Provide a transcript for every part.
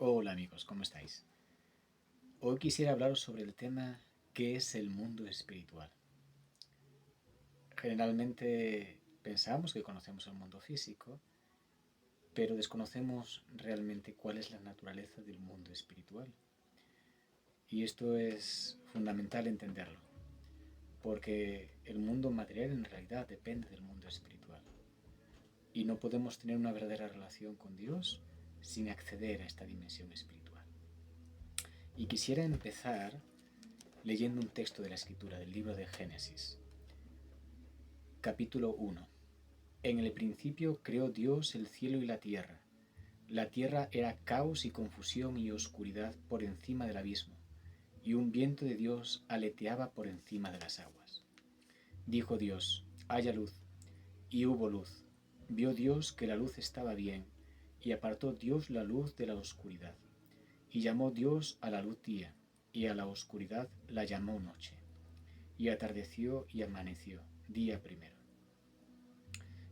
Hola amigos, ¿cómo estáis? Hoy quisiera hablaros sobre el tema ¿qué es el mundo espiritual? Generalmente pensamos que conocemos el mundo físico, pero desconocemos realmente cuál es la naturaleza del mundo espiritual. Y esto es fundamental entenderlo, porque el mundo material en realidad depende del mundo espiritual. Y no podemos tener una verdadera relación con Dios sin acceder a esta dimensión espiritual. Y quisiera empezar leyendo un texto de la Escritura del libro de Génesis, capítulo 1. En el principio creó Dios el cielo y la tierra. La tierra era caos y confusión y oscuridad por encima del abismo, y un viento de Dios aleteaba por encima de las aguas. Dijo Dios, haya luz, y hubo luz. Vio Dios que la luz estaba bien, y apartó Dios la luz de la oscuridad. Y llamó Dios a la luz día, y a la oscuridad la llamó noche. Y atardeció y amaneció, día primero.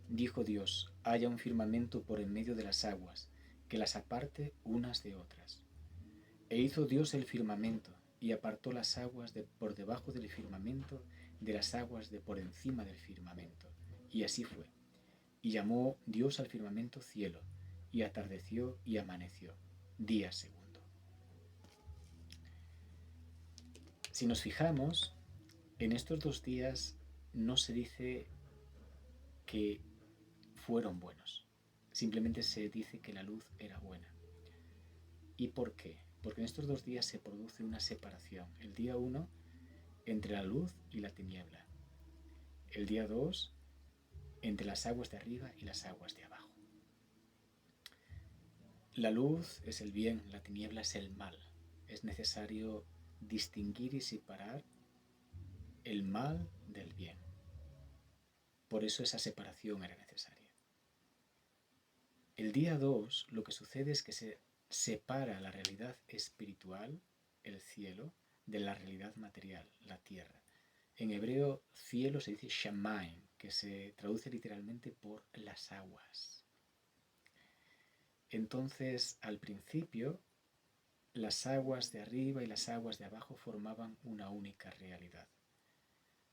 Dijo Dios, haya un firmamento por en medio de las aguas, que las aparte unas de otras. E hizo Dios el firmamento, y apartó las aguas de por debajo del firmamento de las aguas de por encima del firmamento. Y así fue. Y llamó Dios al firmamento cielo, y atardeció y amaneció, día segundo. Si nos fijamos, en estos 2 días no se dice que fueron buenos. Simplemente se dice que la luz era buena. ¿Y por qué? Porque en estos 2 días se produce una separación. El día 1 entre la luz y la tiniebla. El día 2 entre las aguas de arriba y las aguas de abajo. La luz es el bien, la tiniebla es el mal. Es necesario distinguir y separar el mal del bien. Por eso esa separación era necesaria. El día 2 lo que sucede es que se separa la realidad espiritual, el cielo, de la realidad material, la tierra. En hebreo, cielo se dice shamayim, que se traduce literalmente por las aguas. Entonces, al principio, las aguas de arriba y las aguas de abajo formaban una única realidad.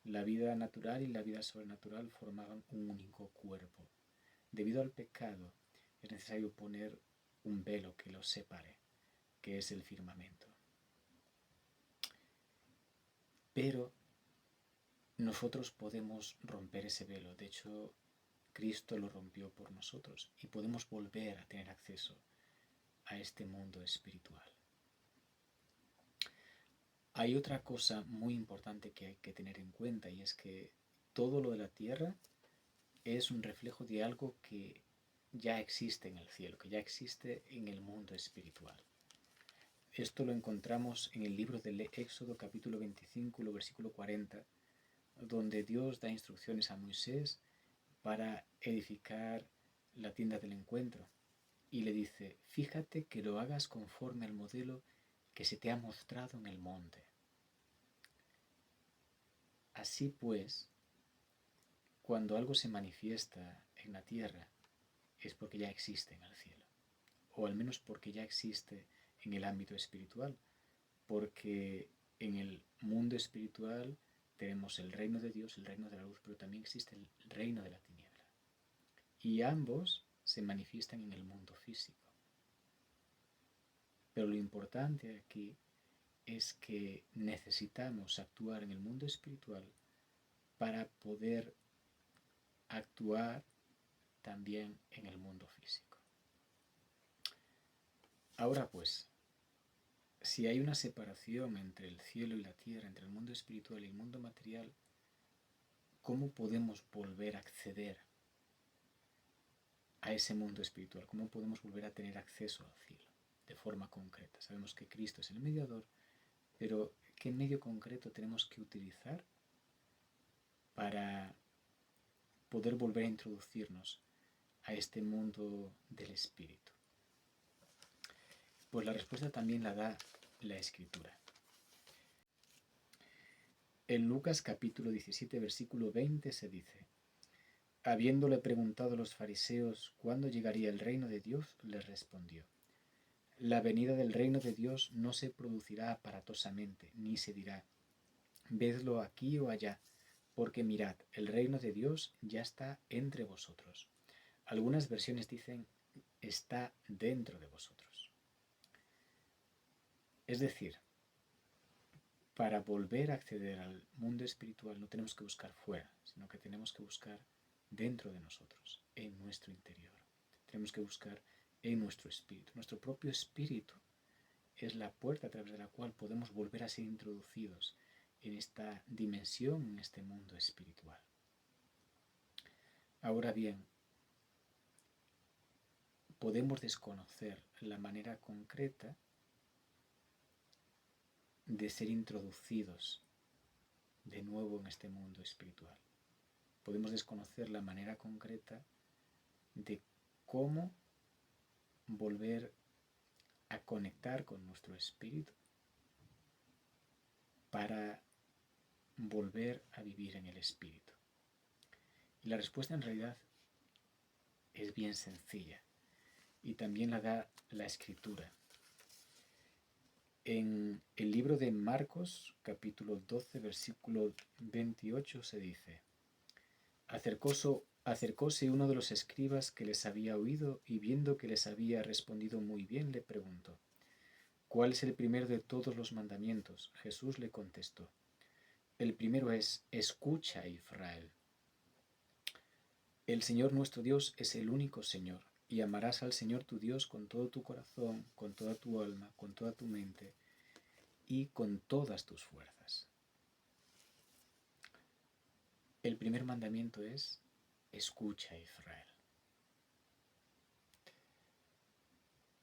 La vida natural y la vida sobrenatural formaban un único cuerpo. Debido al pecado, es necesario poner un velo que los separe, que es el firmamento. Pero nosotros podemos romper ese velo. De hecho, Cristo lo rompió por nosotros y podemos volver a tener acceso a este mundo espiritual. Hay otra cosa muy importante que hay que tener en cuenta, y es que todo lo de la tierra es un reflejo de algo que ya existe en el cielo, que ya existe en el mundo espiritual. Esto lo encontramos en el libro del Éxodo capítulo 25, versículo 40, donde Dios da instrucciones a Moisés para edificar la tienda del encuentro. Y le dice, fíjate que lo hagas conforme al modelo que se te ha mostrado en el monte. Así pues, cuando algo se manifiesta en la tierra, es porque ya existe en el cielo, o al menos porque ya existe en el ámbito espiritual, porque en el mundo espiritual tenemos el reino de Dios, el reino de la luz, pero también existe el reino de la tiniebla. Y ambos se manifiestan en el mundo físico. Pero lo importante aquí es que necesitamos actuar en el mundo espiritual para poder actuar también en el mundo físico. Ahora pues, si hay una separación entre el cielo y la tierra, entre el mundo espiritual y el mundo material, ¿cómo podemos volver a acceder a ese mundo espiritual? ¿Cómo podemos volver a tener acceso al cielo de forma concreta? Sabemos que Cristo es el mediador, pero ¿qué medio concreto tenemos que utilizar para poder volver a introducirnos a este mundo del espíritu? Pues la respuesta también la da la Escritura. En Lucas capítulo 17, versículo 20 se dice, habiéndole preguntado a los fariseos cuándo llegaría el reino de Dios, les respondió, La venida del reino de Dios no se producirá aparatosamente, ni se dirá, vedlo aquí o allá, porque mirad, el reino de Dios ya está entre vosotros. Algunas versiones dicen, está dentro de vosotros. Es decir, para volver a acceder al mundo espiritual no tenemos que buscar fuera, sino que tenemos que buscar dentro de nosotros, en nuestro interior. Tenemos que buscar en nuestro espíritu. Nuestro propio espíritu es la puerta a través de la cual podemos volver a ser introducidos en esta dimensión, en este mundo espiritual. Ahora bien, podemos desconocer la manera concreta de ser introducidos de nuevo en este mundo espiritual. Podemos desconocer la manera concreta de cómo volver a conectar con nuestro espíritu para volver a vivir en el espíritu. Y la respuesta en realidad es bien sencilla y también la da la escritura. En el libro de Marcos, capítulo 12, versículo 28, se dice: Acercóse uno de los escribas que les había oído y viendo que les había respondido muy bien, le preguntó: ¿Cuál es el primero de todos los mandamientos? Jesús le contestó: El primero es: escucha, Israel. El Señor nuestro Dios es el único Señor, y amarás al Señor tu Dios con todo tu corazón, con toda tu alma, con toda tu mente y con todas tus fuerzas. El primer mandamiento es: escucha, Israel.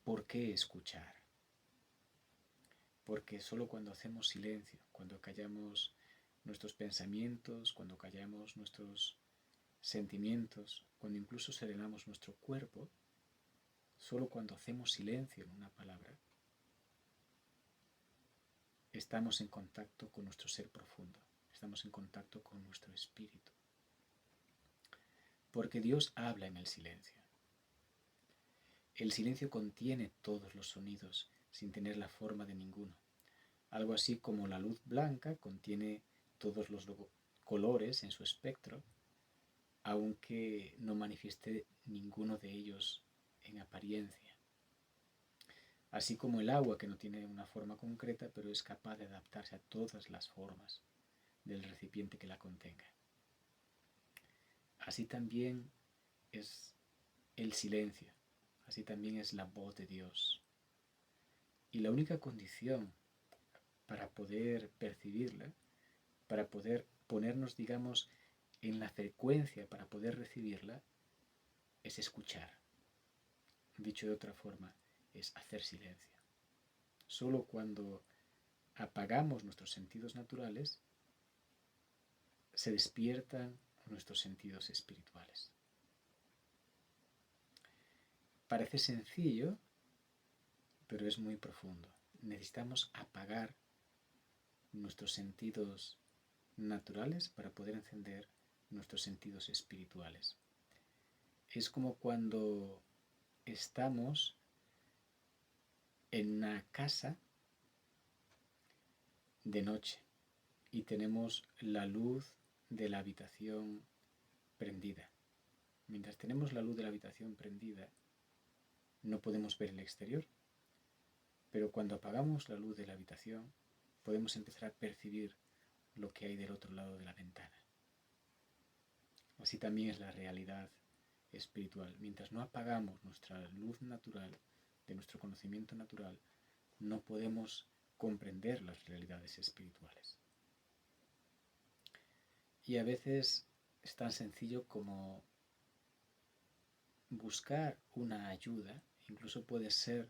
¿Por qué escuchar? Porque solo cuando hacemos silencio, cuando callamos nuestros pensamientos, cuando callamos nuestros sentimientos, cuando incluso serenamos nuestro cuerpo, solo cuando hacemos silencio en una palabra, estamos en contacto con nuestro ser profundo, estamos en contacto con nuestro espíritu. Porque Dios habla en el silencio. El silencio contiene todos los sonidos sin tener la forma de ninguno. Algo así como la luz blanca contiene todos los colores en su espectro, aunque no manifieste ninguno de ellos en apariencia. Así como el agua, que no tiene una forma concreta, pero es capaz de adaptarse a todas las formas del recipiente que la contenga. Así también es el silencio, así también es la voz de Dios. Y la única condición para poder percibirla, para poder ponernos, digamos, en la frecuencia para poder recibirla, es escuchar. Dicho de otra forma, es hacer silencio. Solo cuando apagamos nuestros sentidos naturales, se despiertan nuestros sentidos espirituales. Parece sencillo, pero es muy profundo. Necesitamos apagar nuestros sentidos naturales para poder encender nuestros sentidos espirituales. Es como cuando estamos en una casa de noche y tenemos la luz de la habitación prendida. Mientras tenemos la luz de la habitación prendida, no podemos ver el exterior, pero cuando apagamos la luz de la habitación, podemos empezar a percibir lo que hay del otro lado de la ventana. Así también es la realidad espiritual. Mientras no apagamos nuestra luz natural, de nuestro conocimiento natural, no podemos comprender las realidades espirituales. Y a veces es tan sencillo como buscar una ayuda, incluso puede ser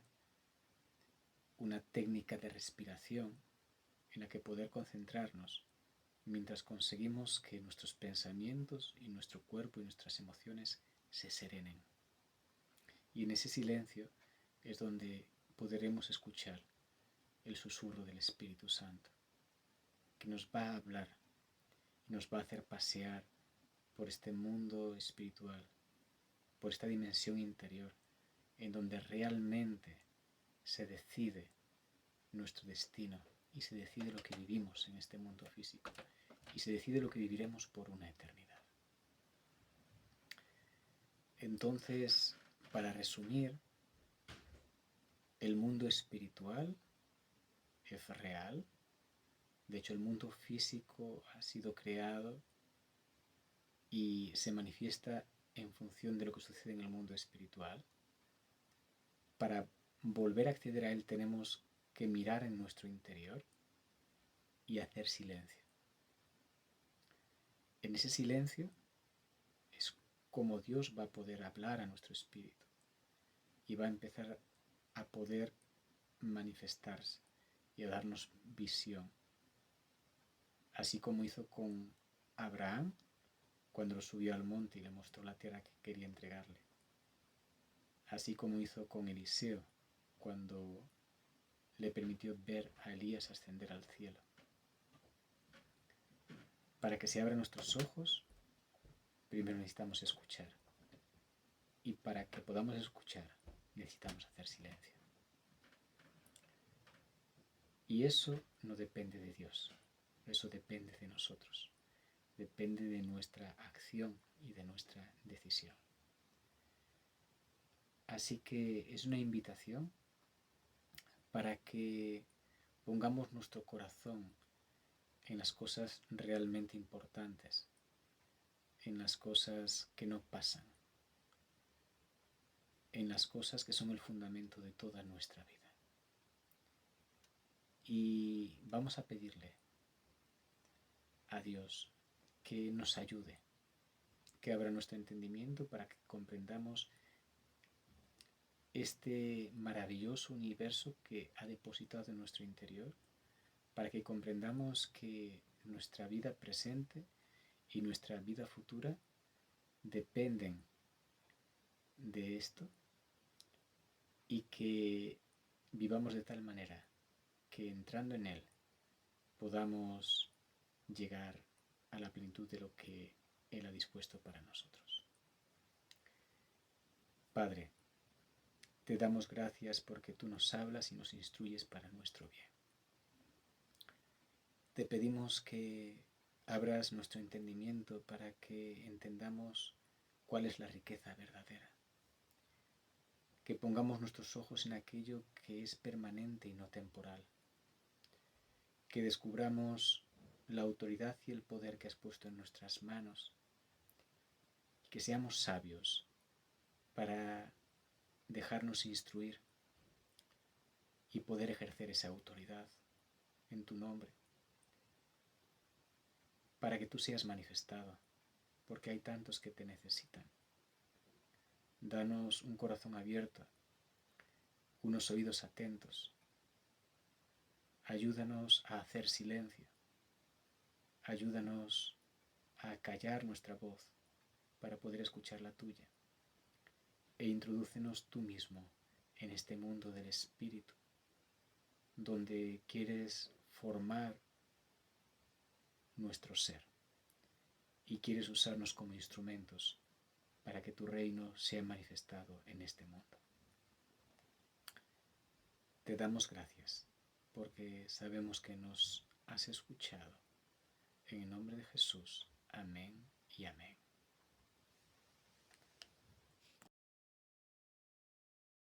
una técnica de respiración en la que poder concentrarnos mientras conseguimos que nuestros pensamientos y nuestro cuerpo y nuestras emociones se serenen. Y en ese silencio es donde podremos escuchar el susurro del Espíritu Santo, que nos va a hablar y nos va a hacer pasear por este mundo espiritual, por esta dimensión interior, en donde realmente se decide nuestro destino y se decide lo que vivimos en este mundo físico y se decide lo que viviremos por una eternidad. Entonces, para resumir, el mundo espiritual es real. De hecho, el mundo físico ha sido creado y se manifiesta en función de lo que sucede en el mundo espiritual. Para volver a acceder a él tenemos que mirar en nuestro interior y hacer silencio. En ese silencio es como Dios va a poder hablar a nuestro espíritu y va a empezar a poder manifestarse y a darnos visión. Así como hizo con Abraham cuando lo subió al monte y le mostró la tierra que quería entregarle. Así como hizo con Eliseo cuando le permitió ver a Elías ascender al cielo. Para que se abran nuestros ojos, primero necesitamos escuchar. Y para que podamos escuchar, necesitamos hacer silencio. Y eso no depende de Dios, eso depende de nosotros. Depende de nuestra acción y de nuestra decisión. Así que es una invitación para que pongamos nuestro corazón en las cosas realmente importantes, en las cosas que no pasan, en las cosas que son el fundamento de toda nuestra vida. Y vamos a pedirle a Dios que nos ayude, que abra nuestro entendimiento para que comprendamos este maravilloso universo que ha depositado en nuestro interior, para que comprendamos que nuestra vida presente y nuestra vida futura dependen de esto y que vivamos de tal manera que entrando en él podamos llegar a la plenitud de lo que él ha dispuesto para nosotros. Padre, te damos gracias porque tú nos hablas y nos instruyes para nuestro bien. Te pedimos que abras nuestro entendimiento para que entendamos cuál es la riqueza verdadera. Que pongamos nuestros ojos en aquello que es permanente y no temporal. Que descubramos la autoridad y el poder que has puesto en nuestras manos. Que seamos sabios para dejarnos instruir y poder ejercer esa autoridad en tu nombre. Para que tú seas manifestado, porque hay tantos que te necesitan. Danos un corazón abierto, unos oídos atentos. Ayúdanos a hacer silencio. Ayúdanos a callar nuestra voz para poder escuchar la tuya. E introdúcenos tú mismo en este mundo del espíritu, donde quieres formar nuestro ser y quieres usarnos como instrumentos para que tu reino sea manifestado en este mundo. Te damos gracias porque sabemos que nos has escuchado. En el nombre de Jesús. Amén y amén.